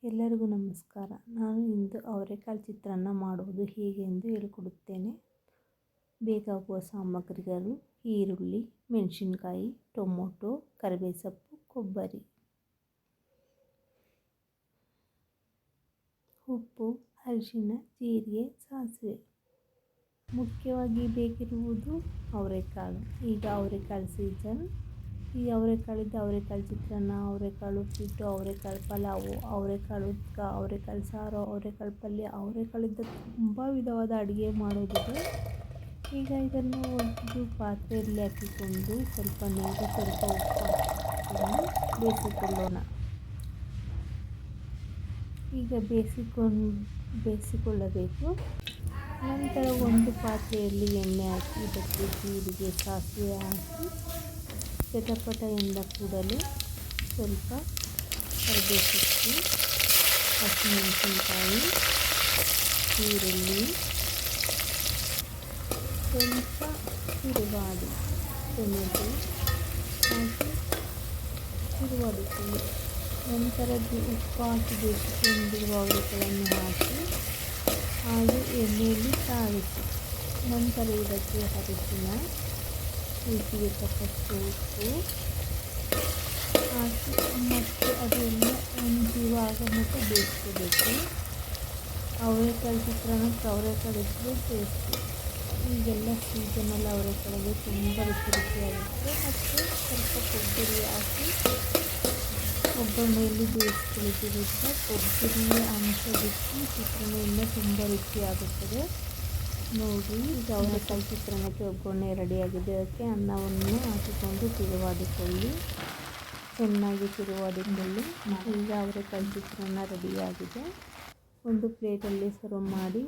ಎಲ್ಲರಿಗೂ ನಮಸ್ಕಾರ. ನಾನು ಇಂದು ಅವರೆಕಾಳು ಚಿತ್ರಾನ್ನ ಮಾಡುವುದು ಹೇಗೆ ಎಂದು ಹೇಳಿಕೊಡುತ್ತೇನೆ. ಬೇಕಾಗುವ ಸಾಮಗ್ರಿಗಳು: ಈರುಳ್ಳಿ, ಮೆಣಸಿನಕಾಯಿ, ಟೊಮೊಟೊ, ಕರಿಬೇವು ಸೊಪ್ಪು, ಕೊಬ್ಬರಿ, ಉಪ್ಪು, ಅರಿಶಿನ, ಜೀರಿಗೆ, ಸಾಸಿವೆ. ಮುಖ್ಯವಾಗಿ ಬೇಕಿರುವುದು ಅವರೆಕಾಳು. ಈಗ ಅವರೆಕಾಳು ಸೀಸನ್. ಈ ಅವರೆಕಾಳಿದ್ದು ಅವರೆಕಾಳು ಚಿತ್ರಾನ್ನ, ಅವರೆಕಾಳು ಉಪ್ಪಿಟ್ಟು, ಅವರೆಕಾಳು ಪಲಾವು, ಅವರೆಕಾಳು ಉದ್ಕ, ಅವರೆಕಾಳು ಸಾರು, ಅವರೆಕಾಳು ಪಲ್ಯ, ಅವರೆಕಾಳಿಂದ ತುಂಬ ವಿಧವಾದ ಅಡುಗೆ ಮಾಡೋದಿದೆ. ಈಗ ಇದನ್ನು ಒಂದು ಪಾತ್ರೆಯಲ್ಲಿ ಹಾಕಿಕೊಂಡು ಸ್ವಲ್ಪ ನೀರು, ಸ್ವಲ್ಪ ಉಪ್ಪು ಹಾಕಿಕೊಂಡು ಬೇಯಿಸಿಕೊಳ್ಳೋಣ. ಈಗ ಬೇಯಿಸಿಕೊಳ್ಳಬೇಕು. ನಂತರ ಒಂದು ಪಾತ್ರೆಯಲ್ಲಿ ಎಣ್ಣೆ ಹಾಕಿ ಇದಕ್ಕೆ ಜೀರಿಗೆ, ಸಾಸಿವೆ ಹಾಕಿ ಚಟಪಟ ಎಂದ ಕೂಡಲೇ ಸ್ವಲ್ಪ ಕರಿಬೇವು ಸೊಪ್ಪು, ಹಸಿಮೆಣಸಿನಕಾಯಿ, ಈರುಳ್ಳಿ ಸ್ವಲ್ಪ ತಿರುವಾಡಿ, ಟೊಮೆಟೊ ಹಾಕಿ ತಿರುವಾಡಿಕೊಳ್ಳಿ. ನಂತರ ಉಪ್ಪು ಹಾಕಿ ಬೇಯಿಸಿಕೊಂಡಿರುವ ಅವರೆಕಾಳನ್ನು ಹಾಕಿ ಹಾಗೆ ಎಣ್ಣೆಯಲ್ಲಿ ಸಾಗಿಸಿ. ನಂತರ ಇದಕ್ಕೆ ಅರಿಶಿನ, ರುಚಿಗೆ ತಕ್ಕಷ್ಟು ಉಪ್ಪು ಹಾಕಿ ಮತ್ತು ಅದೆಲ್ಲ ಹೊಂದುವಾಗ ಮತ್ತು ಬೇಯಿಸ್ಕೋಬೇಕು. ಅವರೆಕಾಳು ಚಿತ್ರಾನ್ನಕ್ಕೆ ಅವರೆಕಾಳು ಇದ್ದರೆ ಟೇಸ್ಟಿ. ಈಗೆಲ್ಲ ಸೀಸನಲ್ಲಿ ಅವರೆಕಾಳಿಗೆ ತುಂಬ ರುಚಿಯಾಗುತ್ತೆ. ಮತ್ತು ಸ್ವಲ್ಪ ಕೊಬ್ಬರಿ ಹಾಕಿ ಒಗ್ಗರಣೆಯಲ್ಲಿ ಬೇಯಿಸ್ಕೊಳ್ಳೋದ್ರಿಂದ ಕೊಬ್ಬರಿಯ ಅಂಶ ಬಿಟ್ಟು ಚಿತ್ರಾನ್ನ ತುಂಬ ರುಚಿಯಾಗುತ್ತದೆ. ನೋಡಿ, ಈಗ ಅವರೆಕಾಳು ಚಿತ್ರಾನ್ನಕ್ಕೆ ಒಗ್ಗರಣೆ ರೆಡಿಯಾಗಿದೆ. ಅದಕ್ಕೆ ಅನ್ನವನ್ನು ಹಾಕಿಕೊಂಡು ತಿರುವಾಡಿಕೊಳ್ಳಿ, ಚೆನ್ನಾಗಿ ತಿರುವಾಡಿಕೊಳ್ಳಿ. ಈಗ ಅವರೆಕಾಳು ಚಿತ್ರಾನ್ನ ರೆಡಿಯಾಗಿದೆ. ಒಂದು ಪ್ಲೇಟಲ್ಲಿ ಸರ್ವ್ ಮಾಡಿ.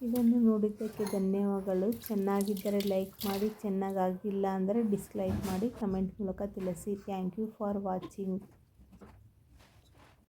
ಇದನ್ನು ನೋಡಿದ್ದಕ್ಕೆ ಧನ್ಯವಾದಗಳು. ಚೆನ್ನಾಗಿದ್ದರೆ ಲೈಕ್ ಮಾಡಿ, ಚೆನ್ನಾಗಿಲ್ಲ ಅಂದರೆ ಡಿಸ್ಲೈಕ್ ಮಾಡಿ, ಕಮೆಂಟ್ ಮೂಲಕ ತಿಳಿಸಿ. Thank you for watching.